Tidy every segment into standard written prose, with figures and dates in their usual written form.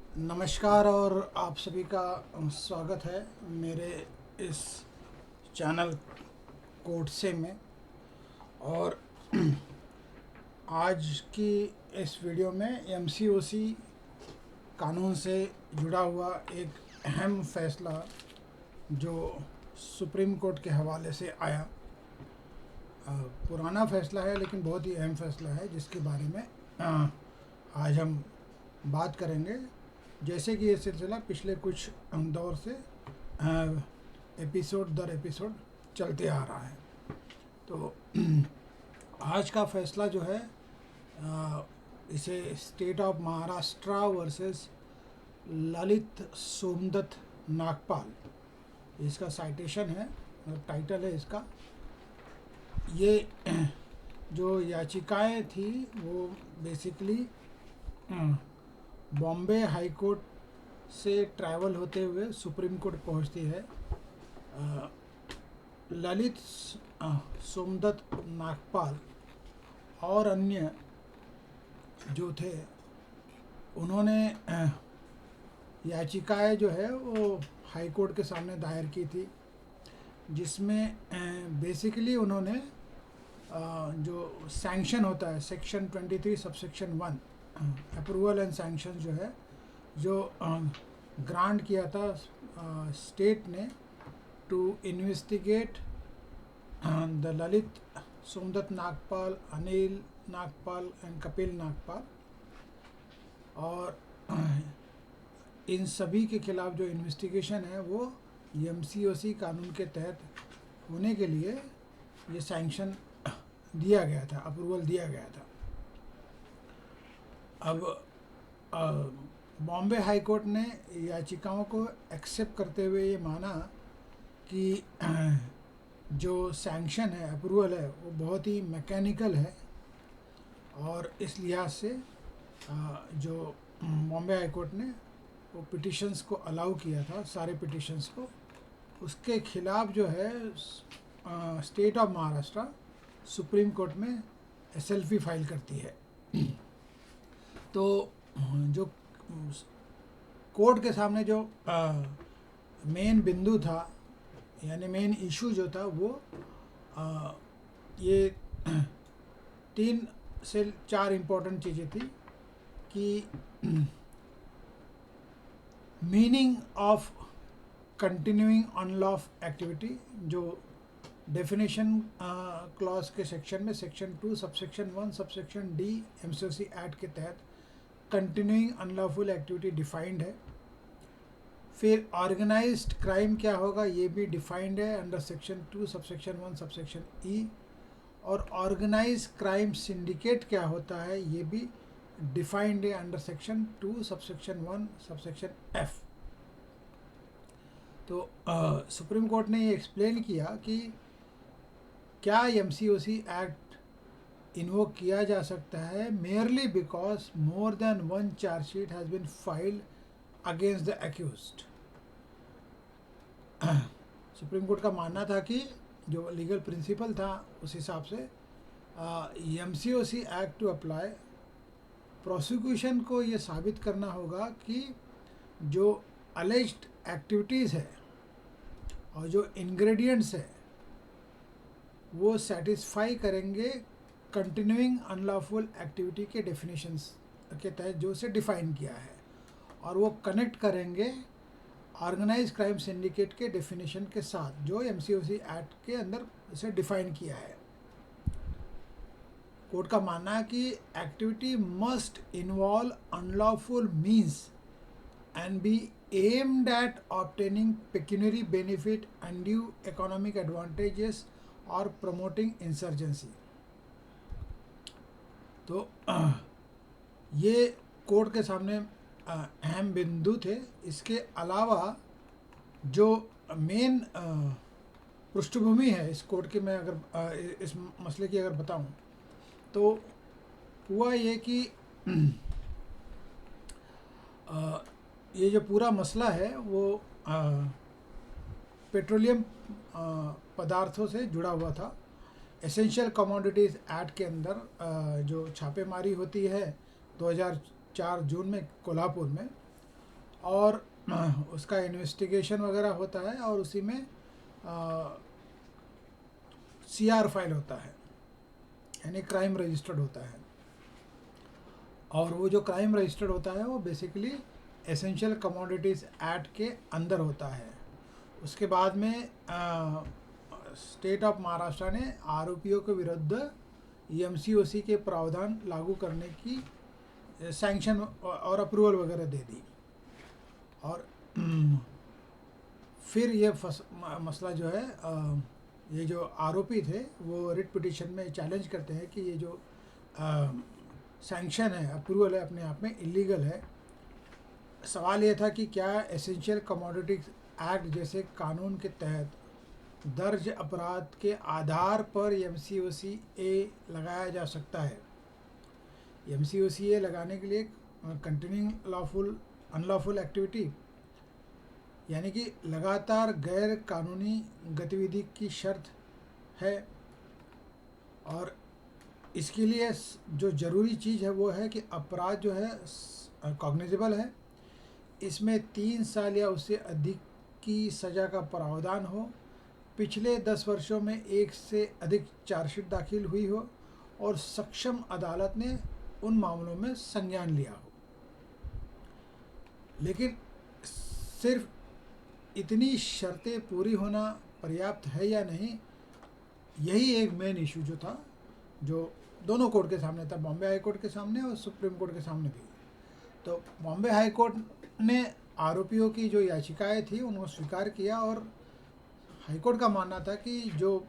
नमस्कार और आप सभी का स्वागत है मेरे इस चैनल कोर्टसे में। और आज की इस वीडियो में एमसीओसी कानून से जुड़ा हुआ एक अहम फैसला जो सुप्रीम कोर्ट के हवाले से आया। पुराना फैसला है लेकिन बहुत ही अहम फैसला है जिसके बारे में आज हम बात करेंगे। जैसे कि ये सिलसिला पिछले कुछ दौर से एपिसोड दर एपिसोड चलते आ रहा है। तो आज का फैसला जो है इसे state of Maharashtra versus Lalit Somdatt Nagpal, इसका साइटेशन है, टाइटल है इसका। ये जो याचिकाएं थी वो बेसिकली बॉम्बे हाई कोर्ट से ट्रैवल होते हुए सुप्रीम कोर्ट पहुंचती है। ललित सोमदत्त नागपाल और अन्य जो थे उन्होंने याचिकाएं जो है वो हाई कोर्ट के सामने दायर की थी, जिसमें बेसिकली उन्होंने जो सैंक्शन होता है section 23 subsection 1 approval and sanction जो है, जो ग्रांट किया था स्टेट ने to investigate the Lalit Somdatt Nagpal, Anil Nagpal and Kapil Nagpal, और इन सभी के खिलाफ जो इन्वेस्टिगेशन है वो एमसीओसी कानून के तहत होने के लिए ये सैंक्शन दिया गया था, अप्रूवल दिया गया था। अब बॉम्बे हाई कोर्ट ने याचिकाओं को एक्सेप्ट करते हुए ये माना कि जो सैंक्शन है, अप्रूवल है, वो बहुत ही मैकेनिकल है, और इस लिहाज से जो बॉम्बे हाई कोर्ट ने वो पिटिशंस को अलाउ किया था, सारे पिटिशंस को, उसके खिलाफ जो है state of Maharashtra supreme court में एसएलपी फाइल करती है। तो जो कोर्ट के सामने जो मेन बिंदु था, यानी मेन इशू जो था, वो ये 3 से 4 इम्पोर्टेंट चीज़ें थी कि meaning of continuing unlawful activity, जो डेफिनेशन क्लॉज के सेक्शन में section 2 subsection 1 subsection D MCOC act के तहत कंटिन्यूइंग अनलॉफुल एक्टिविटी डिफाइंड है। फिर ऑर्गेनाइज्ड क्राइम क्या होगा ये भी डिफाइंड है अंडर सेक्शन 2 सबसेक्शन 1 सबसेक्शन ई, और ऑर्गेनाइज्ड क्राइम सिंडिकेट क्या होता है ये भी डिफाइंड है under section 2 subsection 1 subsection F. तो सुप्रीम कोर्ट ने ये एक्सप्लेन किया कि क्या एमसीओसी एक्ट इन्वोक किया जा सकता है merely because more than one chargesheet has been filed against the accused. Supreme Court का मानना था कि जो लीगल प्रिंसिपल था उस हिसाब से एमसीओसी एक्ट टू अप्लाई, प्रोसिक्यूशन को ये साबित करना होगा कि जो अलेज्ड एक्टिविटीज़ है और जो इंग्रेडिएंट्स है वो सेटिस्फाई करेंगे कंटिन्यूइंग अनलॉफुल एक्टिविटी के डेफिनेशंस के तहत जो उसे डिफ़ाइन किया है, और वो कनेक्ट करेंगे ऑर्गेनाइज क्राइम सिंडिकेट के डेफिनेशन के साथ जो एमसीओसी एक्ट के अंदर उसे डिफ़ाइन किया है। कोर्ट का मानना है कि activity must involve unlawful means and be aimed at obtaining pecuniary benefit, undue economic advantages or promoting insurgency। तो ये कोर्ट के सामने अहम बिंदु थे। इसके अलावा जो मेन पृष्ठभूमि है इस कोर्ट की, मैं अगर इस मसले की अगर बताऊं तो हुआ ये कि ये जो पूरा मसला है वो पेट्रोलियम पदार्थों से जुड़ा हुआ था। एसेंशियल कमोडिटीज़ एक्ट के अंदर जो छापेमारी होती है 2004 जून में कोल्हापुर में, और उसका इन्वेस्टिगेशन वगैरह होता है और उसी में CR फाइल होता है, यानी क्राइम रजिस्टर्ड होता है। और वो जो क्राइम रजिस्टर्ड होता है वो बेसिकली एसेंशियल कमोडिटीज़ एक्ट के अंदर होता है। उसके बाद में स्टेट ऑफ महाराष्ट्र ने आरोपियों के विरुद्ध MCOC के प्रावधान लागू करने की सैंक्शन और अप्रूवल वगैरह दे दी। और फिर ये मसला जो है, ये जो आरोपी थे वो रिट पिटीशन में चैलेंज करते हैं कि ये जो सैंक्शन है, अप्रूवल है, अपने आप में इलीगल है। सवाल ये था कि क्या एसेंशियल कमोडिटीज एक्ट जैसे कानून के तहत दर्ज अपराध के आधार पर MCOC लगाया जा सकता है। MCOC लगाने के लिए कंटिन्यूइंग अनलॉफुल एक्टिविटी, यानी कि लगातार गैर कानूनी गतिविधि की शर्त है। और इसके लिए जो ज़रूरी चीज़ है वो है कि अपराध जो है कॉग्निजेबल है, इसमें 3 साल या उससे अधिक की सज़ा का प्रावधान हो, पिछले 10 वर्षों में 1 से अधिक चार्जशीट दाखिल हुई हो और सक्षम अदालत ने उन मामलों में संज्ञान लिया हो। लेकिन सिर्फ इतनी शर्तें पूरी होना पर्याप्त है या नहीं, यही एक मेन इशू जो था, जो दोनों कोर्ट के सामने था, बॉम्बे हाई कोर्ट के सामने और सुप्रीम कोर्ट के सामने भी। तो बॉम्बे हाई कोर्ट ने आरोपियों की जो याचिकाएं थी उनको स्वीकार किया और हाई कोर्ट का मानना था कि जो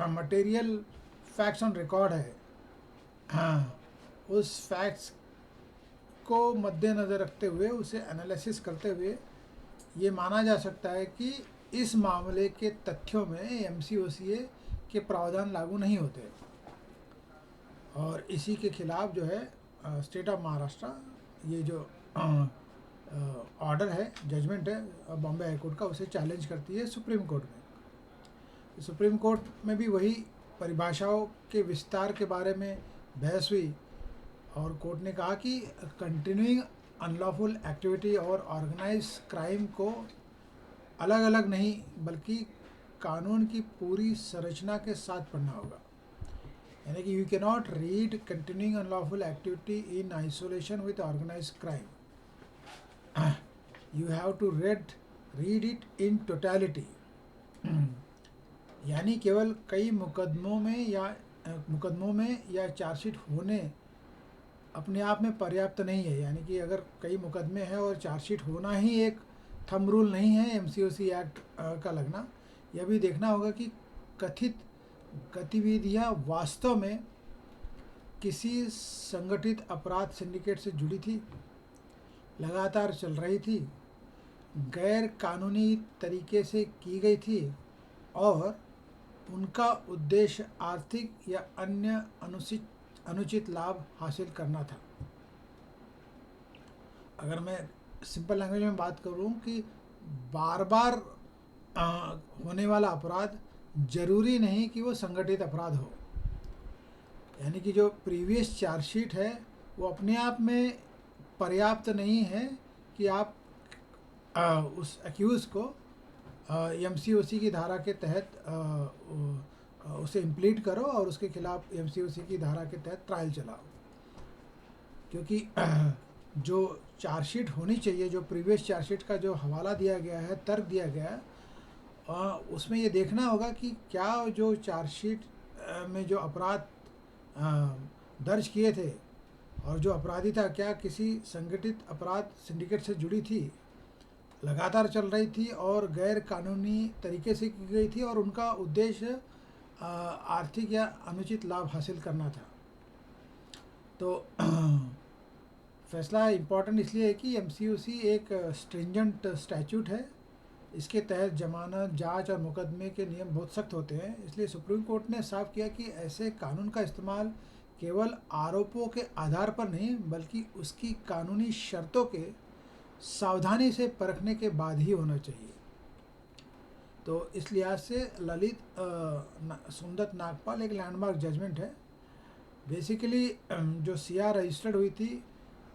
मटेरियल फैक्ट्स ऑन रिकॉर्ड है, हाँ, उस फैक्ट्स को मद्देनज़र रखते हुए, उसे एनालिसिस करते हुए ये माना जा सकता है कि इस मामले के तथ्यों में MCOC के प्रावधान लागू नहीं होते। और इसी के खिलाफ जो है स्टेट ऑफ महाराष्ट्र ये जो ऑर्डर है, जजमेंट है बॉम्बे हाई कोर्ट का, उसे चैलेंज करती है सुप्रीम कोर्ट में। सुप्रीम कोर्ट में भी वही परिभाषाओं के विस्तार के बारे में बहस हुई और कोर्ट ने कहा कि कंटिन्यूइंग अनलॉफुल एक्टिविटी और ऑर्गेनाइज क्राइम को अलग अलग नहीं बल्कि कानून की पूरी संरचना के साथ पढ़ना होगा। यानी कि you can not read continuing unlawful activity in isolation with organise crime, you have to read it in totality. यानी केवल कई मुकदमों में या चार्जशीट होने अपने आप में पर्याप्त नहीं है। यानी कि अगर कई मुकदमे हैं और चार्जशीट होना ही एक थंब रूल नहीं है MCOC एक्ट का लगना, यह भी देखना होगा कि कथित गतिविधियां वास्तव में किसी संगठित अपराध सिंडिकेट से जुड़ी थी, लगातार चल रही थी, गैर कानूनी तरीके से की गई थी और उनका उद्देश्य आर्थिक या अन्य अनुचित लाभ हासिल करना था। अगर मैं सिंपल लैंग्वेज में बात करूं कि बार बार होने वाला अपराध जरूरी नहीं कि वो संगठित अपराध हो। यानी कि जो प्रीवियस चार्जशीट है वो अपने आप में पर्याप्त नहीं है कि आप उस एक्यूज़ को MCOC की धारा के तहत उसे इम्प्लीट करो और उसके खिलाफ MCOC की धारा के तहत ट्रायल चलाओ। क्योंकि जो चार्जशीट होनी चाहिए, जो प्रीवियस चार्जशीट का जो हवाला दिया गया है, तर्क दिया गया है, उसमें ये देखना होगा कि क्या जो चार्जशीट में जो अपराध दर्ज किए थे और जो अपराधी था क्या किसी संगठित अपराध सिंडिकेट से जुड़ी थी, लगातार चल रही थी और गैर कानूनी तरीके से की गई थी और उनका उद्देश्य आर्थिक या अनुचित लाभ हासिल करना था। तो फैसला इम्पॉर्टेंट इसलिए है कि MCOC एक स्ट्रिंजेंट स्टैट्यूट है। इसके तहत जमानत, जांच और मुकदमे के नियम बहुत सख्त होते हैं। इसलिए सुप्रीम कोर्ट ने साफ किया कि ऐसे कानून का इस्तेमाल केवल आरोपों के आधार पर नहीं बल्कि उसकी कानूनी शर्तों के सावधानी से परखने के बाद ही होना चाहिए। तो इस लिहाज से ललित सुंदत नागपाल एक लैंडमार्क जजमेंट है। बेसिकली जो CR रजिस्टर्ड हुई थी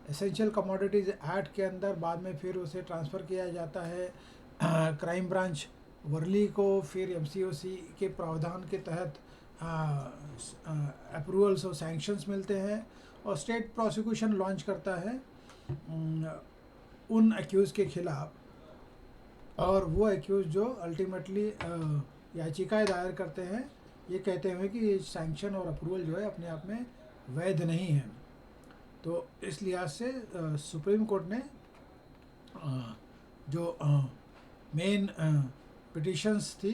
एसेंशियल कमोडिटीज़ एक्ट के अंदर बाद में फिर उसे ट्रांसफ़र किया जाता है क्राइम ब्रांच वर्ली को, फिर एमसीओसी के प्रावधान के तहत अप्रूवल्स और सैंक्शंस मिलते हैं और स्टेट प्रोसिक्यूशन लॉन्च करता है उन एक्यूज़ के खिलाफ, और वो एक्यूज़ जो अल्टीमेटली याचिकाएं दायर करते हैं ये कहते हुए कि ये सैंक्शन और अप्रूवल जो है अपने आप में वैध नहीं है। तो इस लिहाज से सुप्रीम कोर्ट ने जो मेन पिटिशंस थी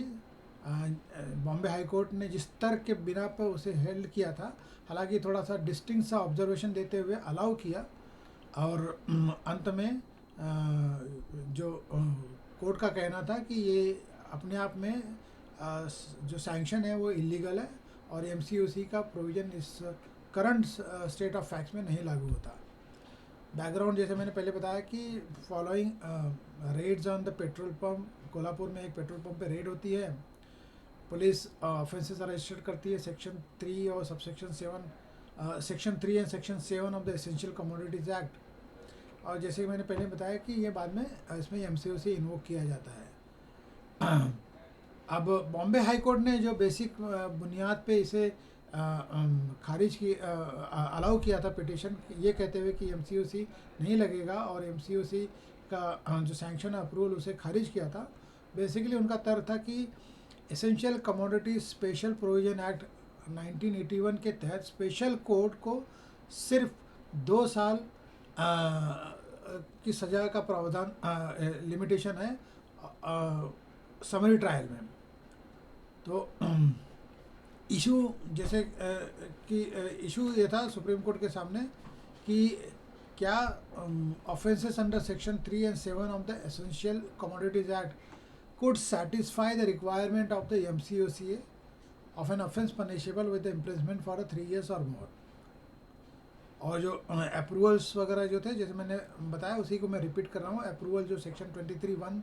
बॉम्बे हाई कोर्ट ने जिस तर्क के बिना पर उसे हेल्ड किया था, हालांकि थोड़ा सा डिस्टिंक्ट सा ऑब्जर्वेशन देते हुए अलाउ किया, और अंत में जो कोर्ट का कहना था कि ये अपने आप में जो सैंक्शन है वो इलीगल है और एमसीओसी का प्रोविज़न इस करंट स्टेट ऑफ फैक्ट्स में नहीं लागू होता। बैकग्राउंड जैसे मैंने पहले बताया कि following raids on the petrol pump, Kolhapur में एक पेट्रोल पंप पे रेड होती है, पुलिस ऑफेंसेस रजिस्टर्ड करती है सेक्शन 3 और subsection 7, section 3 and section 7 of the essential commodities act, और जैसे कि मैंने पहले बताया कि ये बाद में इसमें एमसीओसी इन्वोक किया जाता है। अब बॉम्बे हाई कोर्ट ने जो बेसिक बुनियाद पे इसे खारिज की अलाउ किया था पिटिशन, ये कहते हुए कि एमसीओसी नहीं लगेगा, और एमसीओसी का जो सैंक्शन अप्रूवल उसे खारिज किया था। बेसिकली उनका तर्क था कि essential commodity special provision act 1981 के तहत स्पेशल कोर्ट को सिर्फ 2 साल की सज़ा का प्रावधान लिमिटेशन है समरी ट्रायल में। तो इशू जैसे कि इशू ये था सुप्रीम कोर्ट के सामने कि क्या offences under section 3 and 7 of the essential commodities act could satisfy the requirement of the MCOCA of an offence punishable with the imprisonment for 3 years or more। और जो अप्रूवल्स वगैरह जो थे जैसे मैंने बताया उसी को मैं रिपीट कर रहा हूँ। अप्रूवल जो सेक्शन 23(1)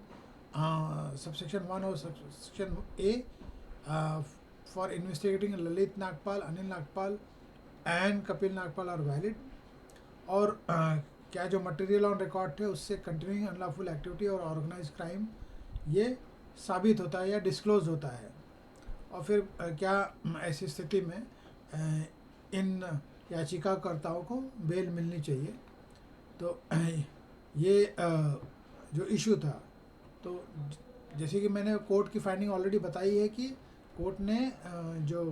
सबसेक्शन 1 और section A for investigating Lalit Nagpal, Anil Nagpal and Kapil Nagpal are valid, और क्या जो मटेरियल ऑन रिकॉर्ड थे उससे कंटिन्यूइंग अनलॉफुल एक्टिविटी और ऑर्गेनाइज क्राइम ये साबित होता है या डिस्क्लोज होता है, और फिर क्या ऐसी स्थिति में इन याचिकाकर्ताओं को बेल मिलनी चाहिए। तो ये जो इशू था, तो जैसे कि मैंने कोर्ट की फाइंडिंग ऑलरेडी बताई है कि कोर्ट ने जो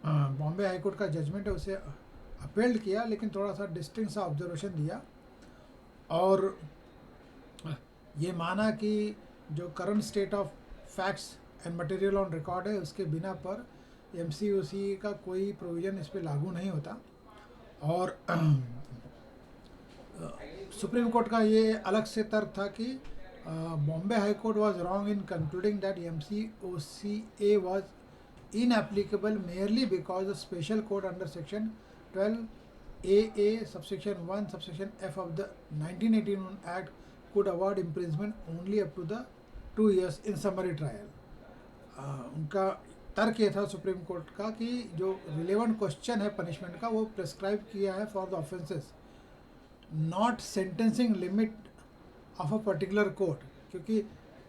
बॉम्बे हाई कोर्ट का जजमेंट है उसे अपील्ड किया, लेकिन थोड़ा सा डिस्टिंक्ट सा ऑब्जर्वेशन दिया और ये माना कि जो current state of facts and material on record है उसके बिना पर एमसीओसी का कोई प्रोविज़न इस पर लागू नहीं होता। और सुप्रीम कोर्ट का ये अलग से तर्क था कि Bombay high court was wrong in concluding that MCOCA was inapplicable merely because the special code under section 12AA subsection 1 subsection F of the 1981 Act could award imprisonment only up to the 2 years in summary trial। उनका तर्क ये था supreme Court का कि जो relevant question है punishment का वो प्रेस्क्राइब किया है for the offences, not sentencing limit of a particular court, क्योंकि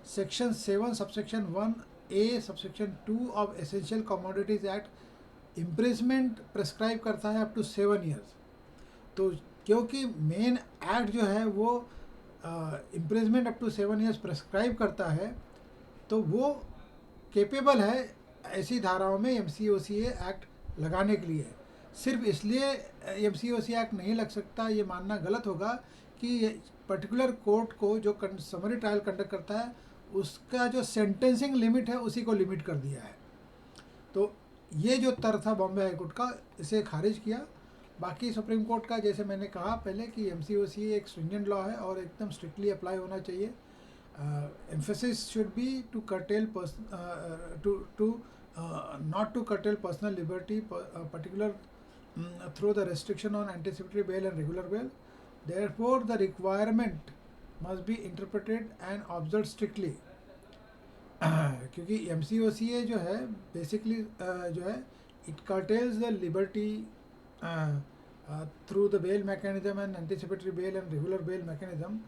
section 7 subsection 1A subsection 2 of essential commodities act imprisonment prescribe करता है अप टू 7 ईयर्स। तो क्योंकि मेन एक्ट जो है वो imprisonment up to 7 years prescribe करता है, तो वो केपेबल है ऐसी धाराओं में एमसीओसीए एक्ट लगाने के लिए। सिर्फ इसलिए एमसीओसी एक्ट नहीं लग सकता ये मानना गलत होगा कि पर्टिकुलर कोर्ट को जो समरी ट्रायल कंडक्ट करता है उसका जो सेंटेंसिंग लिमिट है उसी को लिमिट कर दिया है। तो ये जो तर्क था बॉम्बे हाई कोर्ट का, इसे खारिज किया। बाकी सुप्रीम कोर्ट का जैसे मैंने कहा पहले कि एमसीओसी एक स्ट्रिंजेंट लॉ है और एकदम स्ट्रिक्टली अप्लाई होना चाहिए। Emphasis should be to curtail not to curtail personal liberty particular through the restriction on anticipatory bail and regular bail। Therefore the requirement must be interpreted and observed strictly। क्योंकि MCOCA जो है basically जो है it curtails the liberty through the bail mechanism and anticipatory bail and regular bail mechanism,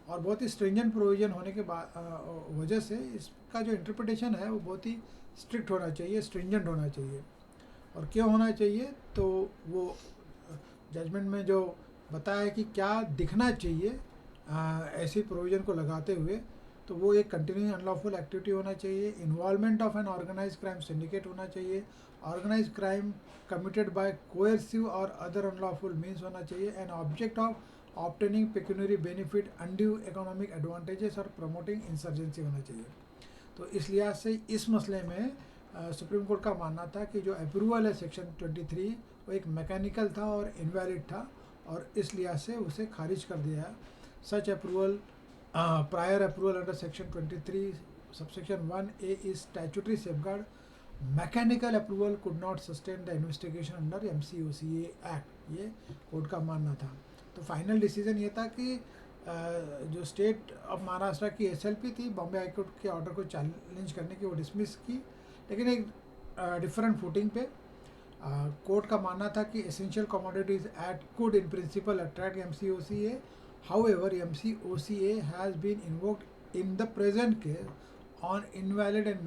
और बहुत ही stringent provision होने के वजह से इसका जो इंटरप्रिटेशन है वो बहुत ही स्ट्रिक्ट होना चाहिए, स्ट्रिंजेंट होना चाहिए। और क्यों होना चाहिए, तो वो जजमेंट में जो बताया है कि क्या दिखना चाहिए ऐसी प्रोविज़न को लगाते हुए, तो वो एक कंटिन्यूइंग अनलॉफुल एक्टिविटी होना चाहिए, involvement of an organise crime syndicate होना चाहिए, organise crime committed by coercive और अदर अनलॉफुल मीन्स होना चाहिए, an object of obtaining pecuniary benefit, undue economic advantages और प्रमोटिंग इंसर्जेंसी होना चाहिए। तो इस लिहाज से इस मसले में सुप्रीम कोर्ट का मानना था कि जो अप्रूवल है सेक्शन 23 वो एक मैकेनिकल था और इनवैलिड था, और इस लिहाज से उसे खारिज कर दिया। सच approval prior approval under section 23 subsection 1A is statutory safeguard. Mechanical approval could not sustain the investigation under MCOCA Act, ये कोर्ट का मानना था। तो फाइनल डिसीजन ये था कि जो स्टेट ऑफ महाराष्ट्र की SLP थी, बॉम्बे हाई कोर्ट के ऑर्डर को चैलेंज करने की, वो डिसमिस की, लेकिन एक डिफरेंट फुटिंग पे कोर्ट का मानना था कि essential commodities act could in principle attract MCOCA. However, MCOCA has been invoked in the present case on invalid and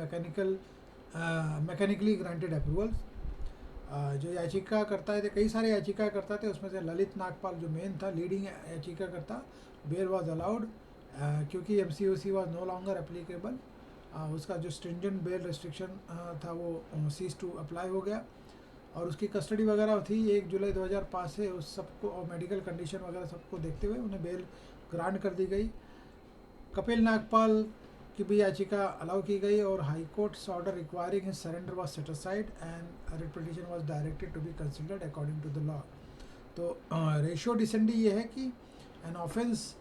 mechanically granted approvals. जो याचिका करता है, कई सारे याचिका करता थे, उसमें से ललित नागपाल जो मेन था, लीडिंग याचिका करता, बेल वॉज अलाउड क्योंकि MCOC was no longer applicable. उसका जो स्ट्रिंजेंट बेल रिस्ट्रिक्शन था वो सीज टू अप्लाई हो गया, और उसकी कस्टडी वगैरह थी 1 जुलाई 2005 से, उस सबको और मेडिकल कंडीशन वगैरह सबको देखते हुए उन्हें बेल ग्रांट कर दी गई। कपिल नागपाल की भी याचिका अलाउ की गई, और high courts order requiring his surrender was set aside and writ petition was directed to be considered according to the law. तो रेशियो डिसेंडी ये है कि an offence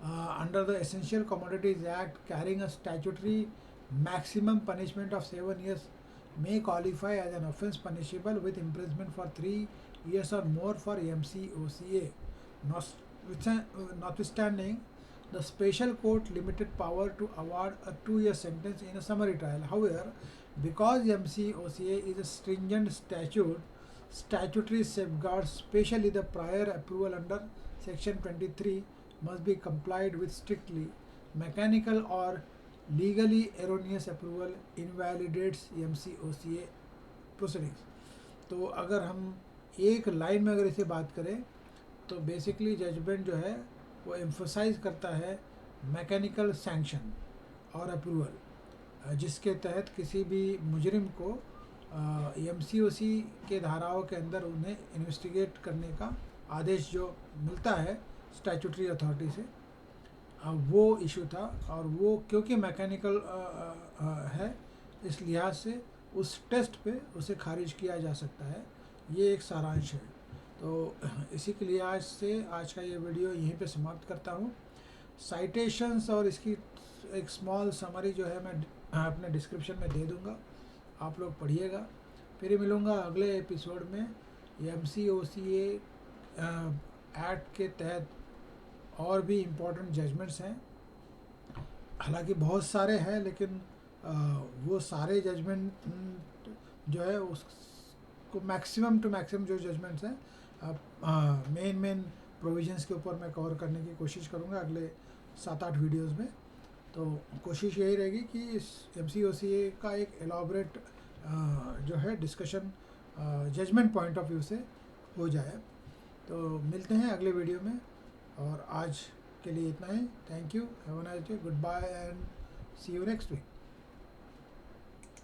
under the essential commodities act carrying a statutory maximum punishment of 7 years may qualify as an offence punishable with imprisonment for 3 years or more for MCOCA. Notwithstanding the special court limited power to award a 2-year sentence in a summary trial. However, because MCOCA is a stringent statutory safeguards, especially the prior approval under section 23 must be complied with strictly. Mechanical or legally erroneous approval invalidates MCOCA proceedings. तो अगर हम एक line में अगर इसे बात करें, तो बेसिकली जजमेंट जो है वो एम्फोसाइज करता है मैकेनिकल सैंक्शन और अप्रूवल, जिसके तहत किसी भी मुजरिम को MCOC के धाराओं के अंदर उन्हें इन्वेस्टिगेट करने का आदेश जो मिलता है स्टैट्यूटरी अथॉरिटी से, वो इशू था। और वो क्योंकि मैकेनिकल है, इस लिहाज से उस टेस्ट पे उसे खारिज किया जा सकता है। ये एक सारांश है। तो इसी के लिहाज से आज का ये वीडियो यहीं पे समाप्त करता हूँ। साइटेशंस और इसकी एक स्मॉल समरी जो है मैं अपने डिस्क्रिप्शन में दे दूँगा, आप लोग पढ़िएगा। फिर मिलूँगा अगले एपिसोड में MCOCA एक्ट के तहत और भी इम्पोर्टेंट जजमेंट्स हैं। हालांकि बहुत सारे हैं, लेकिन वो सारे जजमेंट जो है उसको मैक्सिमम टू मैक्सिमम जो जजमेंट्स हैं मेन प्रोविजंस के ऊपर मैं कवर करने की कोशिश करूँगा अगले 7-8 वीडियोस में। तो कोशिश यही रहेगी कि इस MCOCA का एक एलॉबरेट जो है discussion judgement point of view से हो जाए। तो मिलते हैं अगले वीडियो में, और आज के लिए इतना ही। Thank you, have a nice day, goodbye and see you next week.